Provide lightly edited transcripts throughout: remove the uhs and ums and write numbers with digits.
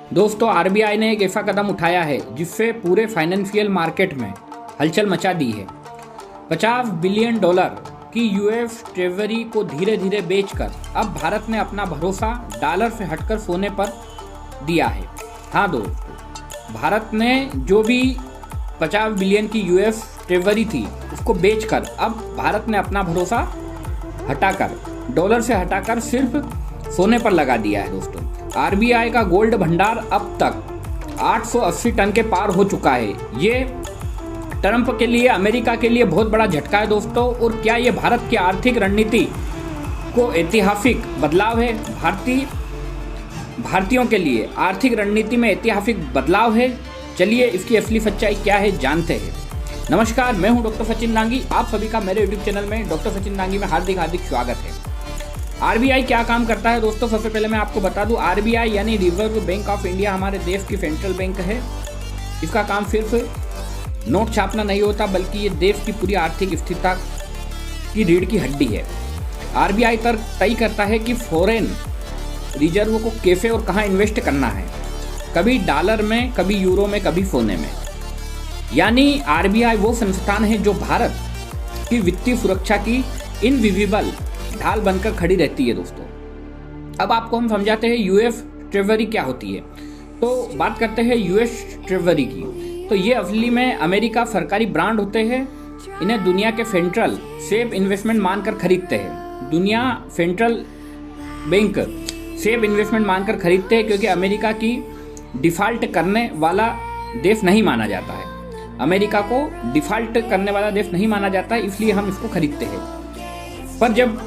दोस्तों, आरबीआई ने एक ऐसा कदम उठाया है जिससे पूरे फाइनेंशियल मार्केट में हलचल मचा दी है। $50 बिलियन की यूएस ट्रेजरी को धीरे धीरे बेचकर अब भारत ने अपना भरोसा डॉलर से हटकर सोने पर दिया है। हाँ दोस्तों, भारत ने जो भी 50 बिलियन की यूएस ट्रेजरी थी उसको बेचकर अब भारत ने अपना भरोसा हटाकर डॉलर से हटाकर सिर्फ सोने पर लगा दिया है। दोस्तों, आरबीआई का गोल्ड भंडार अब तक 880 टन के पार हो चुका है। ये ट्रंप के लिए, अमेरिका के लिए बहुत बड़ा झटका है दोस्तों। और क्या ये भारत की आर्थिक रणनीति को ऐतिहासिक बदलाव है? भारतीयों के लिए आर्थिक रणनीति में ऐतिहासिक बदलाव है। चलिए इसकी असली सच्चाई क्या है जानते हैं। नमस्कार, मैं हूं डॉक्टर सचिन नांगी। आप सभी का मेरे यूट्यूब चैनल में डॉक्टर सचिन नांगी में हार्दिक स्वागत है। आरबीआई क्या काम करता है दोस्तों? सबसे पहले मैं आपको बता दूं, आरबीआई यानी रिजर्व बैंक ऑफ इंडिया हमारे देश की सेंट्रल बैंक है। इसका काम सिर्फ नोट छापना नहीं होता, बल्कि ये देश की पूरी आर्थिक स्थिरता की रीढ़ की हड्डी है। आरबीआई तय करता है कि फॉरेन रिजर्व को कैसे और कहाँ इन्वेस्ट करना है, कभी डॉलर में, कभी यूरो में, कभी सोने में। यानी आरबीआई वो संस्थान है जो भारत की वित्तीय सुरक्षा की इनविजिबल ढाल बनकर खड़ी रहती है। दोस्तों, अब आपको हम समझाते हैं यूएस ट्रेजरी क्या होती है। तो बात करते हैं यूएस ट्रेजरी की। तो ये असली में अमेरिका सरकारी ब्रांड होते हैं। इन्हें दुनिया के सेंट्रल सेफ इन्वेस्टमेंट मानकर खरीदते हैं। दुनिया सेंट्रल बैंक सेफ इन्वेस्टमेंट मानकर खरीदते हैं, क्योंकि अमेरिका की डिफॉल्ट करने वाला देश नहीं माना जाता है। अमेरिका को डिफॉल्ट करने वाला देश नहीं माना जाता है, इसलिए हम इसको खरीदते हैं। पर जब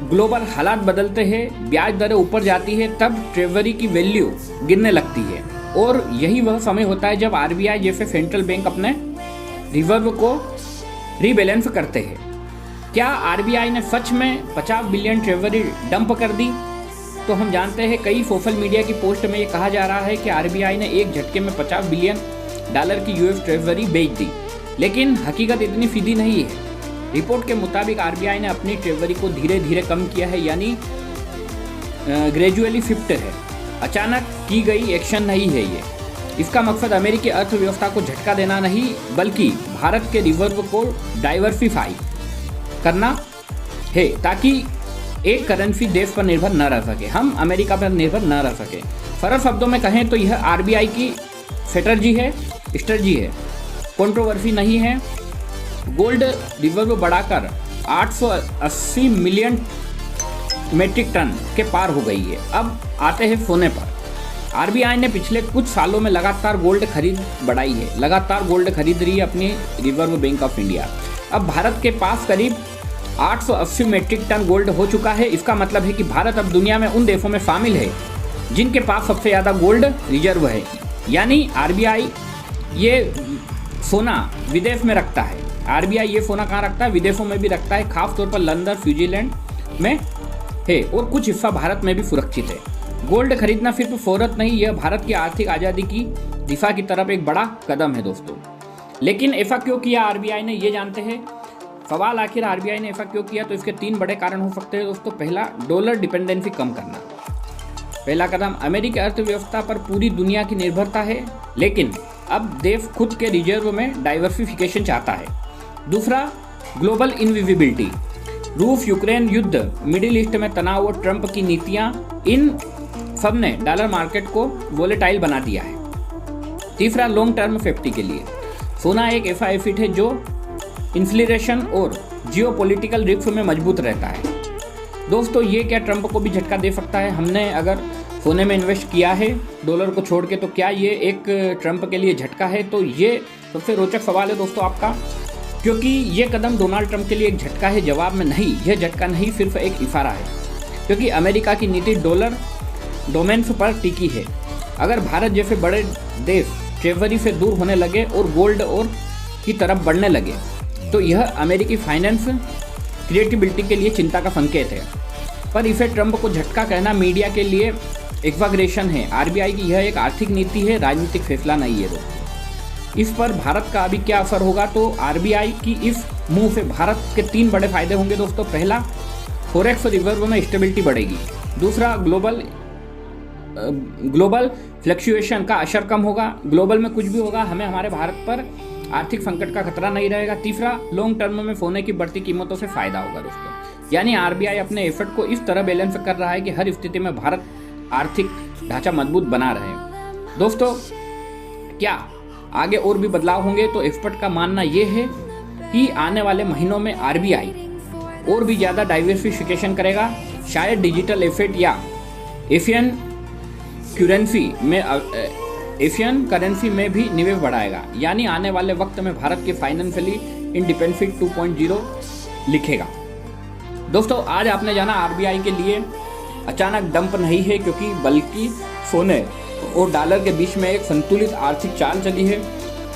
ग्लोबल हालात बदलते हैं, ब्याज दरें ऊपर जाती है, तब ट्रेजरी की वैल्यू गिरने लगती है। और यही वह समय होता है जब आरबीआई जैसे सेंट्रल बैंक अपने रिजर्व को रीबैलेंस करते हैं। क्या आरबीआई ने सच में 50 बिलियन ट्रेजरी डंप कर दी? तो हम जानते हैं, कई सोशल मीडिया की पोस्ट में ये कहा जा रहा है कि आरबीआई ने एक झटके में $50 बिलियन की यूएस ट्रेजरी बेच दी। लेकिन हकीकत इतनी सीधी नहीं है। रिपोर्ट के मुताबिक आरबीआई ने अपनी ट्रेजरी को धीरे धीरे कम किया है, यानी ग्रेजुअली शिफ्ट है। अचानक की गई एक्शन नहीं है ये। इसका मकसद अमेरिकी अर्थव्यवस्था को झटका देना नहीं, बल्कि भारत के रिजर्व को डाइवर्सिफाई करना है, ताकि एक करेंसी देश पर निर्भर न रह सके, हम अमेरिका पर निर्भर न रह सके। सरल शब्दों में कहें तो यह आरबीआई की स्ट्रेटजी है, कंट्रोवर्सी नहीं है। गोल्ड रिजर्व बढ़ाकर 880 मिलियन मेट्रिक टन के पार हो गई है। अब आते हैं सोने पर। आरबीआई ने पिछले कुछ सालों में लगातार गोल्ड खरीद बढ़ाई है, लगातार गोल्ड खरीद रही है अपनी रिजर्व बैंक ऑफ इंडिया। अब भारत के पास करीब 880 मेट्रिक टन गोल्ड हो चुका है। इसका मतलब है कि भारत अब दुनिया में उन देशों में शामिल है जिनके पास सबसे ज़्यादा गोल्ड रिजर्व है। यानी आरबीआई ये सोना विदेश में रखता है। आरबीआई ये सोना कहाँ रखता है? विदेशों में भी रखता है, खासतौर पर लंदन, स्विट्जरलैंड में है, और कुछ हिस्सा भारत में भी सुरक्षित है। गोल्ड खरीदना सिर्फ फौरत नहीं, यह भारत की आर्थिक आज़ादी की दिशा की तरफ एक बड़ा कदम है दोस्तों। लेकिन ऐसा क्यों किया आरबीआई ने, ये जानते हैं। सवाल आखिर आरबीआई ने ऐसा क्यों किया? तो इसके 3 बड़े कारण हो सकते हैं दोस्तों। पहला, डॉलर डिपेंडेंसी कम करना। पहला कदम, अमेरिकी अर्थव्यवस्था पर पूरी दुनिया की निर्भरता है, लेकिन अब देश खुद के रिजर्व में डाइवर्सिफिकेशन चाहता है। दूसरा, ग्लोबल इनविजिबिलिटी। रूस यूक्रेन युद्ध, मिडिल ईस्ट में तनाव और ट्रंप की नीतियां, इन सब ने डॉलर मार्केट को वोलेटाइल बना दिया है। तीसरा, लॉन्ग टर्म सेफ्टी के लिए सोना एक ऐसा एसेट है जो इन्फ्लेशन और जियोपॉलिटिकल रिस्क में मजबूत रहता है। दोस्तों, ये क्या ट्रंप को भी झटका दे सकता है? हमने अगर सोने में इन्वेस्ट किया है डॉलर को छोड़ के, तो क्या ये एक ट्रंप के लिए झटका है? तो ये सबसे रोचक सवाल है दोस्तों आपका, क्योंकि ये कदम डोनाल्ड ट्रंप के लिए एक झटका है। जवाब में नहीं, यह झटका नहीं, सिर्फ एक इशारा है, क्योंकि अमेरिका की नीति डॉलर डोमेन्स पर टिकी है। अगर भारत जैसे बड़े देश ट्रेजरी से दूर होने लगे और गोल्ड और की तरफ बढ़ने लगे, तो यह अमेरिकी फाइनेंस क्रिएटिबिलिटी के लिए चिंता का संकेत है। पर इसे ट्रंप को झटका कहना मीडिया के लिए एक्वाग्रेशन है। आरबीआई की यह एक आर्थिक नीति है, राजनीतिक फैसला नहीं है दोस्तों। इस पर भारत का अभी क्या असर होगा? तो आरबीआई की इस मूव से भारत के 3 बड़े फायदे होंगे दोस्तों। पहला, फॉरेक्स रिजर्व में स्टेबिलिटी बढ़ेगी। दूसरा, ग्लोबल फ्लक्चुएशन का असर कम होगा, ग्लोबल में कुछ भी होगा हमें हमारे भारत पर आर्थिक संकट का खतरा नहीं रहेगा। तीसरा, लॉन्ग टर्म में सोने की बढ़ती कीमतों से फायदा होगा दोस्तों। यानी आरबीआई अपने एफर्ट को इस तरह बैलेंस कर रहा है कि हर स्थिति में भारत आर्थिक ढांचा मजबूत बना रहे। दोस्तों, क्या आगे और भी बदलाव होंगे? तो एक्सपर्ट का मानना यह है कि आने वाले महीनों में आरबीआई और भी ज़्यादा डाइवर्सिफिकेशन करेगा, शायद डिजिटल एसेट या एशियन करेंसी में भी निवेश बढ़ाएगा। यानी आने वाले वक्त में भारत के फाइनेंशियली इंडिपेंडेंट 2.0 लिखेगा। दोस्तों, आज आपने जाना आरबीआई के लिए अचानक डंप नहीं है, क्योंकि बल्कि सोने और डॉलर के बीच में एक संतुलित आर्थिक चाल चली है।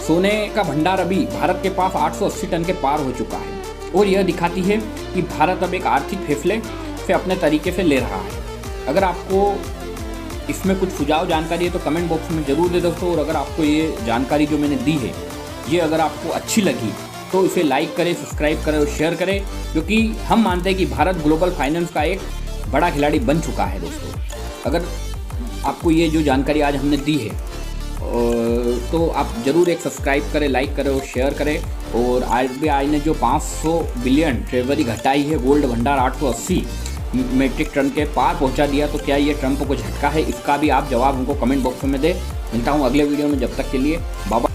सोने का भंडार अभी भारत के पास 880 टन के पार हो चुका है और यह दिखाती है कि भारत अब एक आर्थिक फैसले से अपने तरीके से ले रहा है। अगर आपको इसमें कुछ सुझाव जानकारी है तो कमेंट बॉक्स में ज़रूर दे दोस्तों। और अगर आपको ये जानकारी जो मैंने दी है ये अगर आपको अच्छी लगी तो इसे लाइक करें, सब्सक्राइब करें और शेयर करें, क्योंकि हम मानते हैं कि भारत ग्लोबल फाइनेंस का एक बड़ा खिलाड़ी बन चुका है दोस्तों। अगर आपको ये जो जानकारी आज हमने दी है तो आप ज़रूर एक सब्सक्राइब करें, लाइक करें और शेयर करें। और आरबीआई ने जो 500 बिलियन ट्रेजरी घटाई है, गोल्ड भंडार 880 मीट्रिक टन के पार पहुंचा दिया, तो क्या ये ट्रंप को झटका है? इसका भी आप जवाब हमको कमेंट बॉक्स में दें। मिलता हूं अगले वीडियो में, जब तक के लिए बाबा।